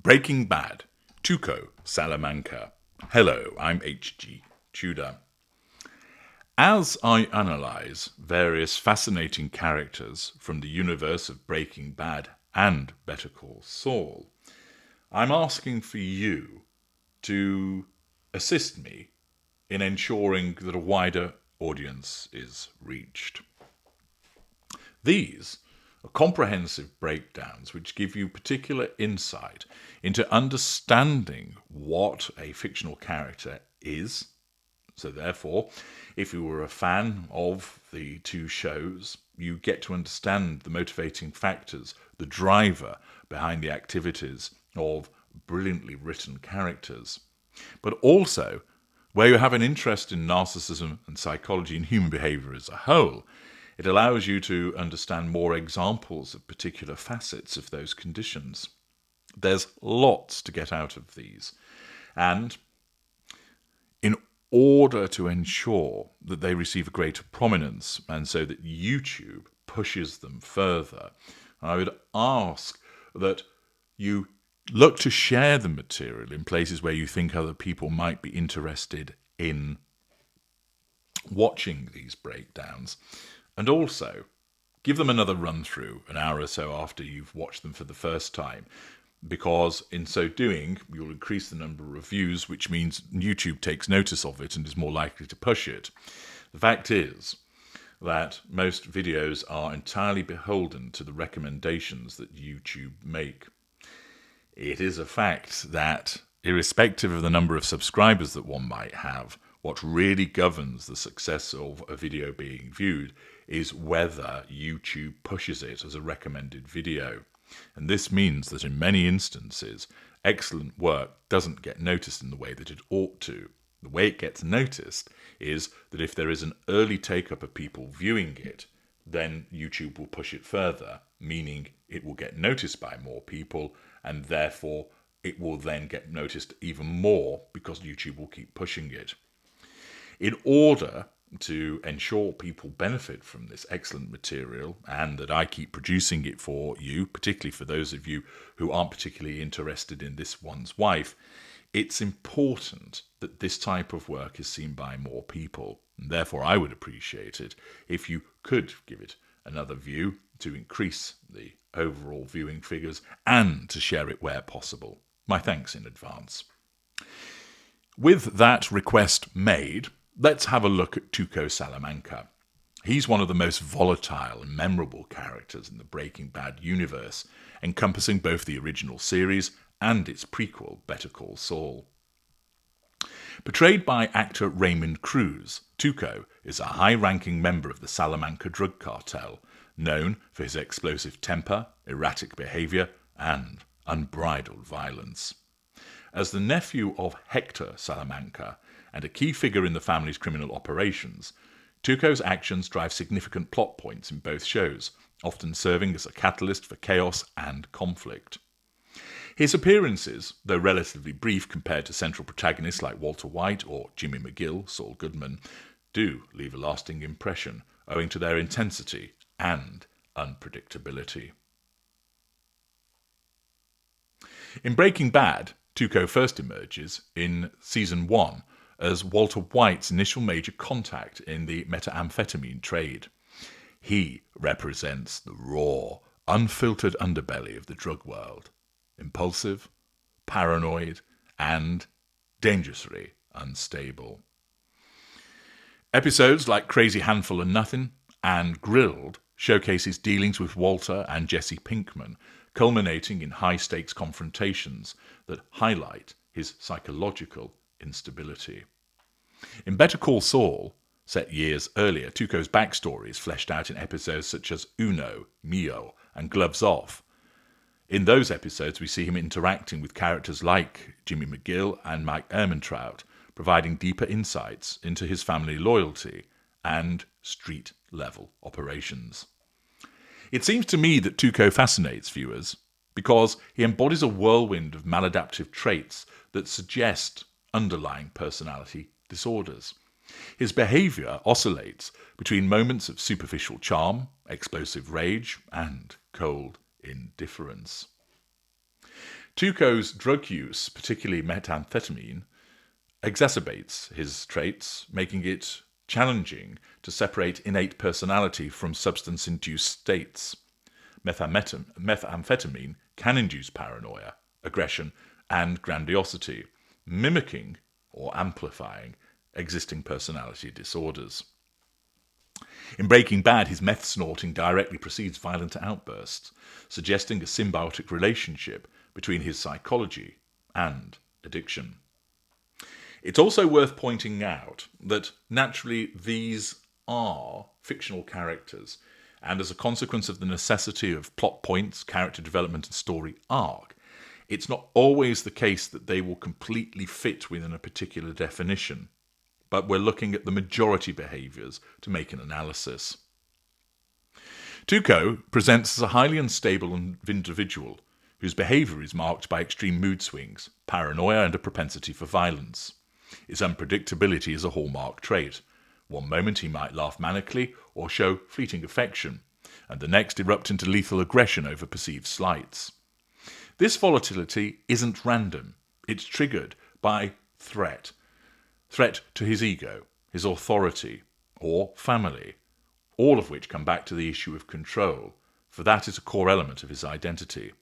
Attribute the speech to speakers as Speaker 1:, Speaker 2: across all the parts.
Speaker 1: Breaking Bad, Tuco, Salamanca. Hello, I'm H.G. Tudor. As I analyse various fascinating characters from the universe of Breaking Bad and Better Call Saul, I'm asking for you to assist me in ensuring that a wider audience is reached. These are comprehensive breakdowns which give you particular insight into understanding what a fictional character is. So therefore, if you were a fan of the two shows, you get to understand the motivating factors, the driver behind the activities of brilliantly written characters. But also, where you have an interest in narcissism and psychology and human behavior as a whole, it allows you to understand more examples of particular facets of those conditions. There's lots to get out of these. And in order to ensure that they receive a greater prominence and so that YouTube pushes them further, I would ask that you look to share the material in places where you think other people might be interested in watching these breakdowns. And also, give them another run through an hour or so after you've watched them for the first time, because in so doing, you'll increase the number of views, which means YouTube takes notice of it and is more likely to push it. The fact is that most videos are entirely beholden to the recommendations that YouTube make. It is a fact that, irrespective of the number of subscribers that one might have, what really governs the success of a video being viewed is whether YouTube pushes it as a recommended video. And this means that in many instances, excellent work doesn't get noticed in the way that it ought to. The way it gets noticed is that if there is an early take-up of people viewing it, then YouTube will push it further, meaning it will get noticed by more people, and therefore it will then get noticed even more because YouTube will keep pushing it. In order to ensure people benefit from this excellent material and that I keep producing it for you, particularly for those of you who aren't particularly interested in This One's Wife, it's important that this type of work is seen by more people. And therefore, I would appreciate it if you could give it another view to increase the overall viewing figures and to share it where possible. My thanks in advance. With that request made, let's have a look at Tuco Salamanca. He's one of the most volatile and memorable characters in the Breaking Bad universe, encompassing both the original series and its prequel, Better Call Saul. Portrayed by actor Raymond Cruz, Tuco is a high-ranking member of the Salamanca drug cartel, known for his explosive temper, erratic behavior, and unbridled violence. As the nephew of Hector Salamanca and a key figure in the family's criminal operations, Tuco's actions drive significant plot points in both shows, often serving as a catalyst for chaos and conflict. His appearances, though relatively brief compared to central protagonists like Walter White or Jimmy McGill, Saul Goodman, do leave a lasting impression owing to their intensity and unpredictability. In Breaking Bad, Tuco first emerges in Season 1 as Walter White's initial major contact in the methamphetamine trade. He represents the raw, unfiltered underbelly of the drug world, impulsive, paranoid, and dangerously unstable. Episodes like Crazy Handful of Nothing and Grilled showcase his dealings with Walter and Jesse Pinkman, culminating in high-stakes confrontations that highlight his psychological instability. In Better Call Saul, set years earlier, Tuco's backstory is fleshed out in episodes such as Uno, Mio, and Gloves Off. In those episodes, we see him interacting with characters like Jimmy McGill and Mike Ehrmantraut, providing deeper insights into his family loyalty and street-level operations. It seems to me that Tuco fascinates viewers because he embodies a whirlwind of maladaptive traits that suggest underlying personality disorders. His behavior oscillates between moments of superficial charm, explosive rage, and cold indifference. Tuco's drug use, particularly methamphetamine, exacerbates his traits, making it challenging to separate innate personality from substance-induced states. Methamphetamine can induce paranoia, aggression, and grandiosity, mimicking or amplifying existing personality disorders. In Breaking Bad, his meth snorting directly precedes violent outbursts, suggesting a symbiotic relationship between his psychology and addiction. It's also worth pointing out that naturally these are fictional characters, and as a consequence of the necessity of plot points, character development, and story arc, it's not always the case that they will completely fit within a particular definition, but we're looking at the majority behaviours to make an analysis. Tuco presents as a highly unstable individual whose behaviour is marked by extreme mood swings, paranoia, and a propensity for violence. His unpredictability is a hallmark trait. One moment he might laugh manically or show fleeting affection, and the next erupt into lethal aggression over perceived slights. This volatility isn't random. It's triggered by threat. Threat to his ego, his authority, or family, all of which come back to the issue of control, for that is a core element of his identity.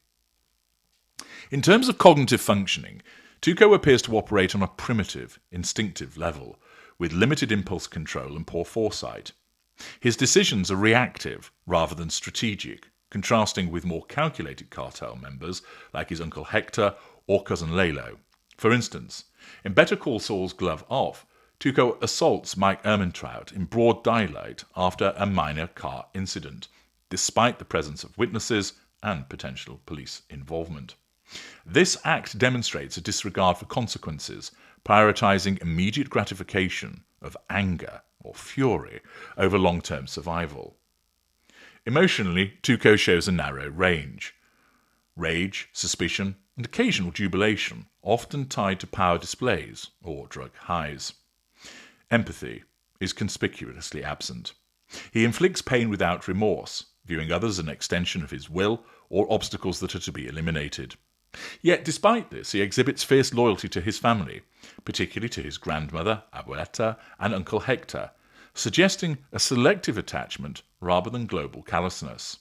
Speaker 1: In terms of cognitive functioning, Tuco appears to operate on a primitive, instinctive level, with limited impulse control and poor foresight. His decisions are reactive rather than strategic, contrasting with more calculated cartel members like his uncle Hector or cousin Lalo. For instance, in Better Call Saul's Glove Off, Tuco assaults Mike Ehrmantraut in broad daylight after a minor car incident, despite the presence of witnesses and potential police involvement. This act demonstrates a disregard for consequences, prioritizing immediate gratification of anger or fury over long-term survival. Emotionally, Tuco shows a narrow range. Rage, suspicion, and occasional jubilation, often tied to power displays or drug highs. Empathy is conspicuously absent. He inflicts pain without remorse, viewing others as an extension of his will or obstacles that are to be eliminated. Yet, despite this, he exhibits fierce loyalty to his family, particularly to his grandmother, Abuelita, and Uncle Hector, suggesting a selective attachment rather than global callousness.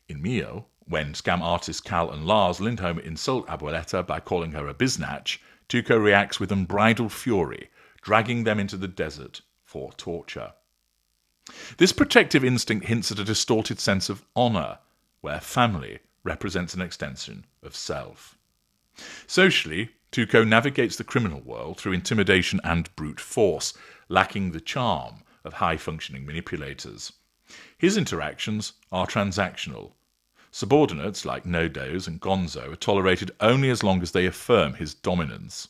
Speaker 1: In Mio, when scam artists Cal and Lars Lindholm insult Abuelita by calling her a biznatch, Tuco reacts with unbridled fury, dragging them into the desert for torture. This protective instinct hints at a distorted sense of honour, where family represents an extension of self. Socially, Tuco navigates the criminal world through intimidation and brute force, lacking the charm of high-functioning manipulators. His interactions are transactional. Subordinates like No-Dos and Gonzo are tolerated only as long as they affirm his dominance.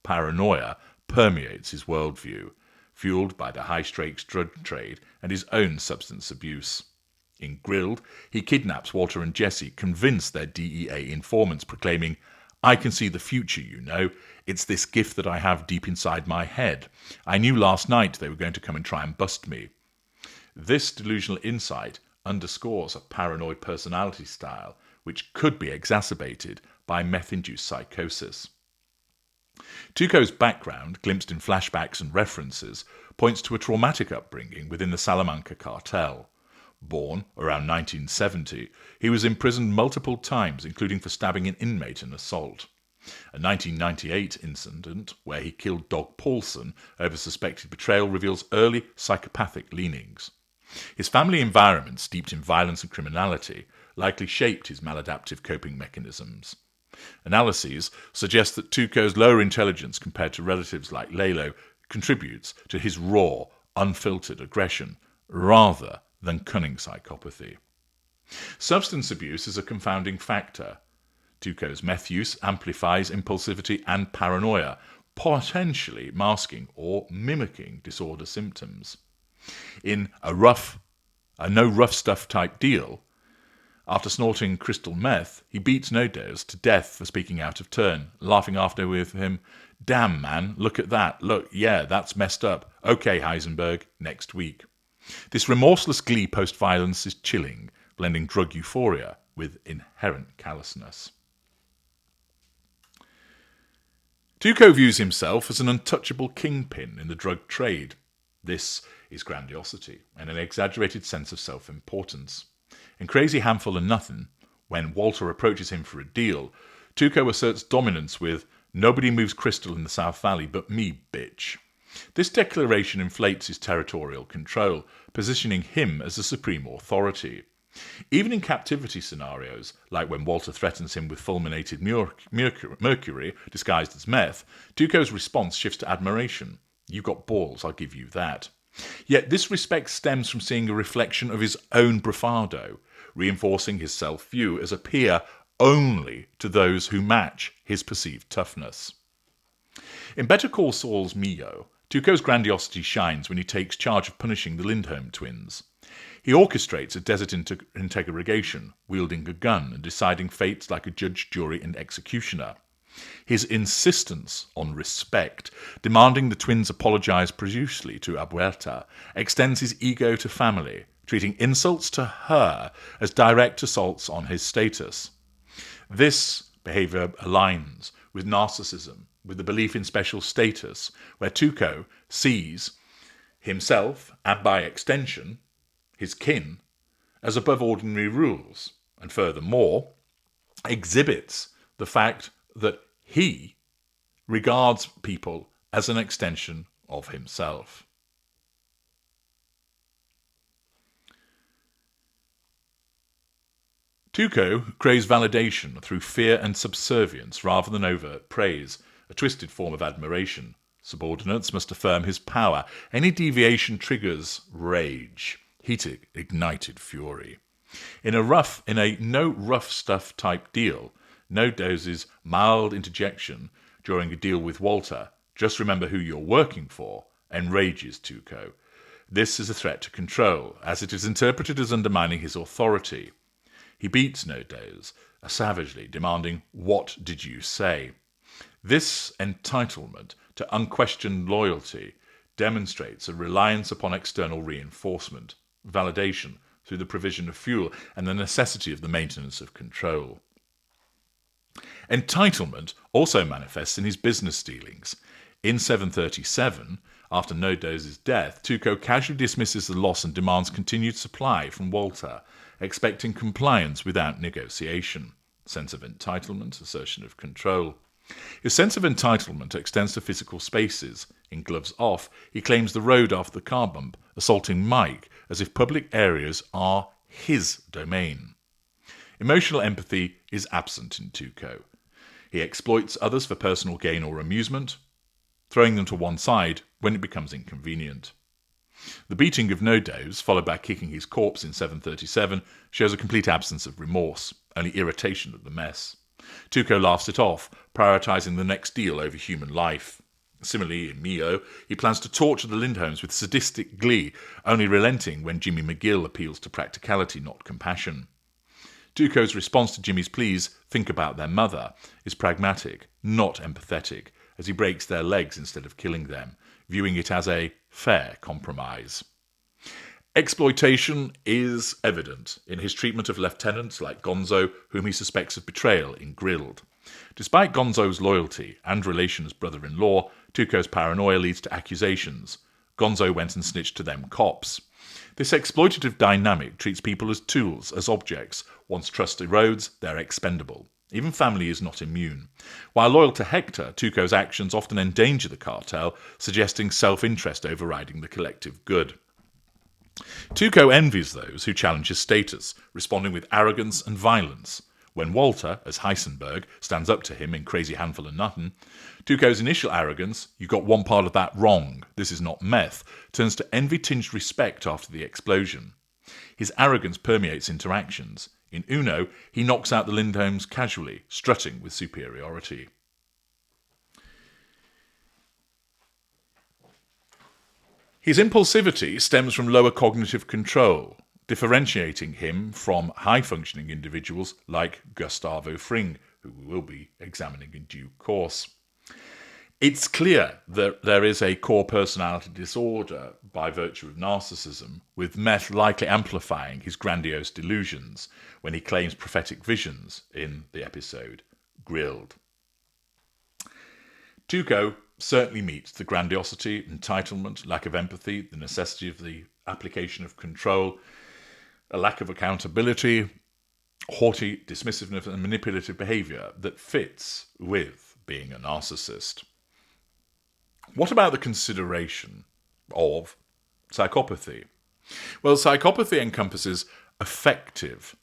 Speaker 1: Paranoia permeates his worldview, fueled by the high-stakes drug trade and his own substance abuse. In Grilled, he kidnaps Walter and Jesse, convinced they're DEA informants, proclaiming, "I can see the future, you know. It's this gift that I have deep inside my head. I knew last night they were going to come and try and bust me." This delusional insight underscores a paranoid personality style, which could be exacerbated by meth-induced psychosis. Tuco's background, glimpsed in flashbacks and references, points to a traumatic upbringing within the Salamanca cartel. Born around 1970, he was imprisoned multiple times, including for stabbing an inmate in assault. A 1998 incident where he killed Dog Paulson over suspected betrayal reveals early psychopathic leanings. His family environment, steeped in violence and criminality, likely shaped his maladaptive coping mechanisms. Analyses suggest that Tuco's lower intelligence compared to relatives like Lalo contributes to his raw, unfiltered aggression, rather than cunning psychopathy. Substance abuse is a confounding factor. Tuco's meth use amplifies impulsivity and paranoia, potentially masking or mimicking disorder symptoms. In a no rough stuff type deal, after snorting crystal meth, he beats No-Dos to death for speaking out of turn, laughing after with him, "Damn, man, look at that. Look, yeah, that's messed up. Okay, Heisenberg, next week." This remorseless glee post-violence is chilling, blending drug euphoria with inherent callousness. Tuco views himself as an untouchable kingpin in the drug trade. This is grandiosity and an exaggerated sense of self-importance. In Crazy Handful of Nothing, when Walter approaches him for a deal, Tuco asserts dominance with, "Nobody moves crystal in the South Valley but me, bitch." This declaration inflates his territorial control, positioning him as the supreme authority. Even in captivity scenarios, like when Walter threatens him with fulminated mercury disguised as meth, Tuco's response shifts to admiration. "You've got balls, I'll give you that." Yet this respect stems from seeing a reflection of his own bravado, reinforcing his self-view as a peer only to those who match his perceived toughness. In Better Call Saul's Mio, Tuco's grandiosity shines when he takes charge of punishing the Lindholm twins. He orchestrates a desert interrogation, wielding a gun and deciding fates like a judge, jury, and executioner. His insistence on respect, demanding the twins apologize profusely to Abuelta, extends his ego to family, treating insults to her as direct assaults on his status. This behavior aligns with narcissism, with the belief in special status, where Tuco sees himself, and by extension, his kin, as above ordinary rules, and furthermore, exhibits the fact that he regards people as an extension of himself. Tuco craves validation through fear and subservience rather than overt praise, a twisted form of admiration. Subordinates must affirm his power. Any deviation triggers rage, heated, ignited fury. In a no rough stuff type deal, No Dose's mild interjection during a deal with Walter, "Just remember who you're working for," enrages Tuco. This is a threat to control, as it is interpreted as undermining his authority. He beats No Dose, savagely demanding, "What did you say?" This entitlement to unquestioned loyalty demonstrates a reliance upon external reinforcement, validation through the provision of fuel, and the necessity of the maintenance of control. Entitlement also manifests in his business dealings. In 737, after No Dose's death, Tuco casually dismisses the loss and demands continued supply from Walter, expecting compliance without negotiation. Sense of entitlement, assertion of control. His sense of entitlement extends to physical spaces. In Gloves Off, he claims the road after the car bump, assaulting Mike as if public areas are his domain. Emotional empathy is absent in Tuco. He exploits others for personal gain or amusement, throwing them to one side when it becomes inconvenient. The beating of No Dose, followed by kicking his corpse in 737, shows a complete absence of remorse, only irritation at the mess. Tuco laughs it off, prioritizing the next deal over human life. Similarly, in Mio, he plans to torture the Lindholms with sadistic glee, only relenting when Jimmy McGill appeals to practicality, not compassion. Tuco's response to Jimmy's pleas, "Think about their mother," is pragmatic, not empathetic, as he breaks their legs instead of killing them, viewing it as a fair compromise. Exploitation is evident in his treatment of lieutenants like Gonzo, whom he suspects of betrayal in Grilled. Despite Gonzo's loyalty and relation as brother-in-law, Tuco's paranoia leads to accusations. Gonzo went and snitched to them cops. This exploitative dynamic treats people as tools, as objects. Once trust erodes, they're expendable. Even family is not immune. While loyal to Hector, Tuco's actions often endanger the cartel, suggesting self-interest overriding the collective good. Tuco envies those who challenge his status, responding with arrogance and violence. When Walter, as Heisenberg, stands up to him in Crazy Handful of Nothing, Tuco's initial arrogance, "You got one part of that wrong, this is not meth," turns to envy-tinged respect after the explosion. His arrogance permeates interactions. In Uno, he knocks out the Lindholms casually, strutting with superiority. His impulsivity stems from lower cognitive control, differentiating him from high-functioning individuals like Gustavo Fring, who we will be examining in due course. It's clear that there is a core personality disorder by virtue of narcissism, with meth likely amplifying his grandiose delusions when he claims prophetic visions in the episode Grilled. Tuco certainly meets the grandiosity, entitlement, lack of empathy, the necessity of the application of control, a lack of accountability, haughty dismissiveness and manipulative behaviour that fits with being a narcissist. What about the consideration of psychopathy? Well, psychopathy encompasses affective,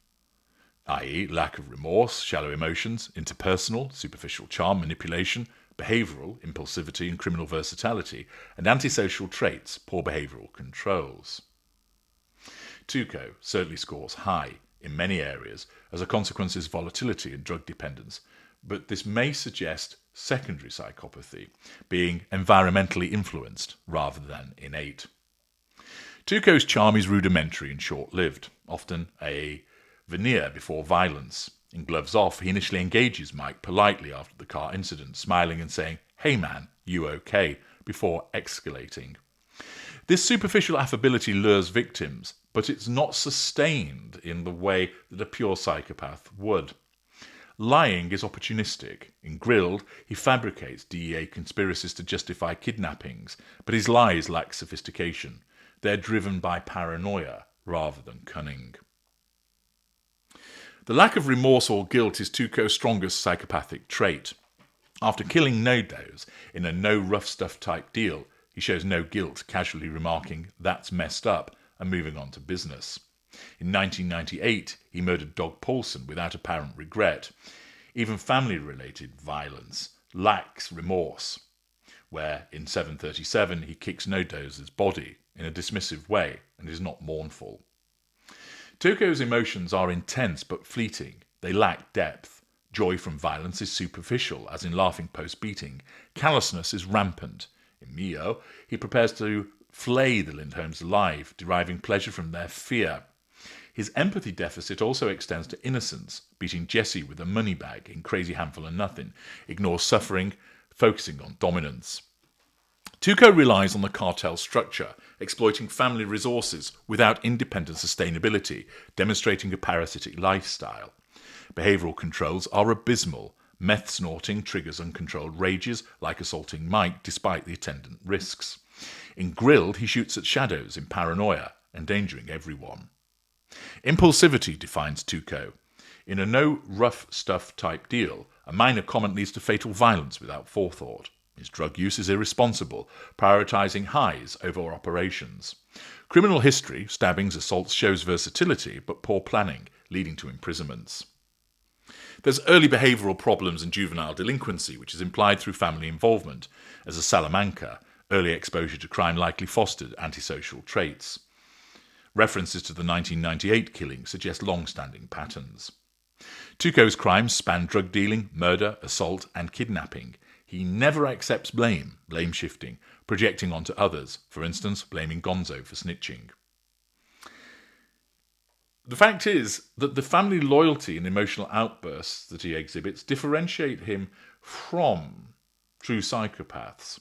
Speaker 1: i.e. lack of remorse, shallow emotions, interpersonal, superficial charm, manipulation, behavioural, impulsivity and criminal versatility, and antisocial traits, poor behavioural controls. Tuco certainly scores high in many areas as a consequence of his volatility and drug dependence, but this may suggest secondary psychopathy, being environmentally influenced rather than innate. Tuco's charm is rudimentary and short-lived, often a veneer before violence. In Gloves Off, he initially engages Mike politely after the car incident, smiling and saying, "Hey man, you okay?" before escalating. This superficial affability lures victims, but it's not sustained in the way that a pure psychopath would. Lying is opportunistic. In Grilled, he fabricates DEA conspiracies to justify kidnappings, but his lies lack sophistication. They're driven by paranoia rather than cunning. The lack of remorse or guilt is Tuco's strongest psychopathic trait. After killing Nodos in a no rough stuff type deal, he shows no guilt, casually remarking, "That's messed up," and moving on to business. In 1998, he murdered Dog Paulson without apparent regret. Even family-related violence lacks remorse, where in 737 he kicks Nodos' body in a dismissive way and is not mournful. Tuco's emotions are intense but fleeting. They lack depth. Joy from violence is superficial, as in laughing post-beating. Callousness is rampant. In Mio, he prepares to flay the Lindholms alive, deriving pleasure from their fear. His empathy deficit also extends to innocence, beating Jesse with a money bag in Crazy Handful of Nothing, ignores suffering, focusing on dominance. Tuco relies on the cartel structure, exploiting family resources without independent sustainability, demonstrating a parasitic lifestyle. Behavioural controls are abysmal. Meth snorting triggers uncontrolled rages, like assaulting Mike, despite the attendant risks. In Grilled, he shoots at shadows in paranoia, endangering everyone. Impulsivity defines Tuco. In a no rough stuff type deal, a minor comment leads to fatal violence without forethought. His drug use is irresponsible, prioritising highs over operations. Criminal history, stabbings, assaults, shows versatility, but poor planning, leading to imprisonments. There's early behavioural problems and juvenile delinquency, which is implied through family involvement. As a Salamanca, early exposure to crime likely fostered antisocial traits. References to the 1998 killing suggest long-standing patterns. Tuco's crimes span drug dealing, murder, assault, and kidnapping. He never accepts blame shifting, projecting onto others, for instance, blaming Gonzo for snitching. The fact is that the family loyalty and emotional outbursts that he exhibits differentiate him from true psychopaths.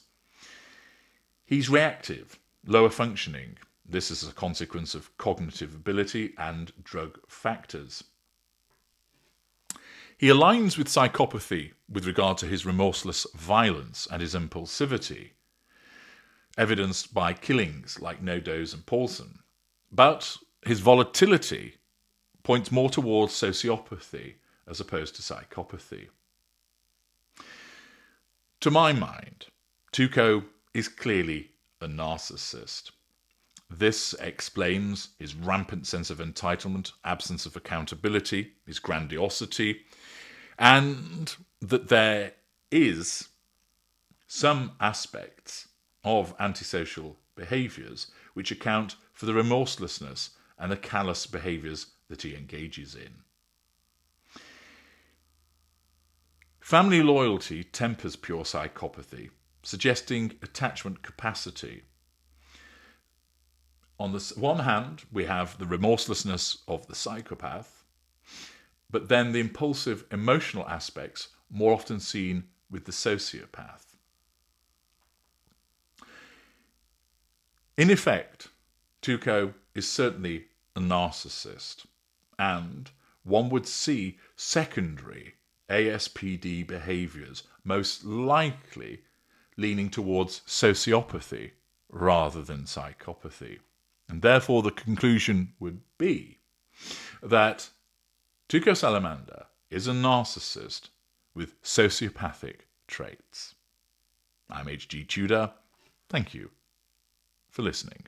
Speaker 1: He's reactive, lower functioning. This is a consequence of cognitive ability and drug factors. He aligns with psychopathy with regard to his remorseless violence and his impulsivity, evidenced by killings like Nodos and Paulson. But his volatility points more towards sociopathy as opposed to psychopathy. To my mind, Tuco is clearly a narcissist. This explains his rampant sense of entitlement, absence of accountability, his grandiosity, and that there is some aspects of antisocial behaviours which account for the remorselessness and the callous behaviours that he engages in. Family loyalty tempers pure psychopathy, suggesting attachment capacity. On the one hand, we have the remorselessness of the psychopath, but then the impulsive emotional aspects more often seen with the sociopath. In effect, Tuco is certainly a narcissist, and one would see secondary ASPD behaviours most likely leaning towards sociopathy rather than psychopathy. And therefore the conclusion would be that Tuco Salamander is a narcissist with sociopathic traits. I'm H.G. Tudor. Thank you for listening.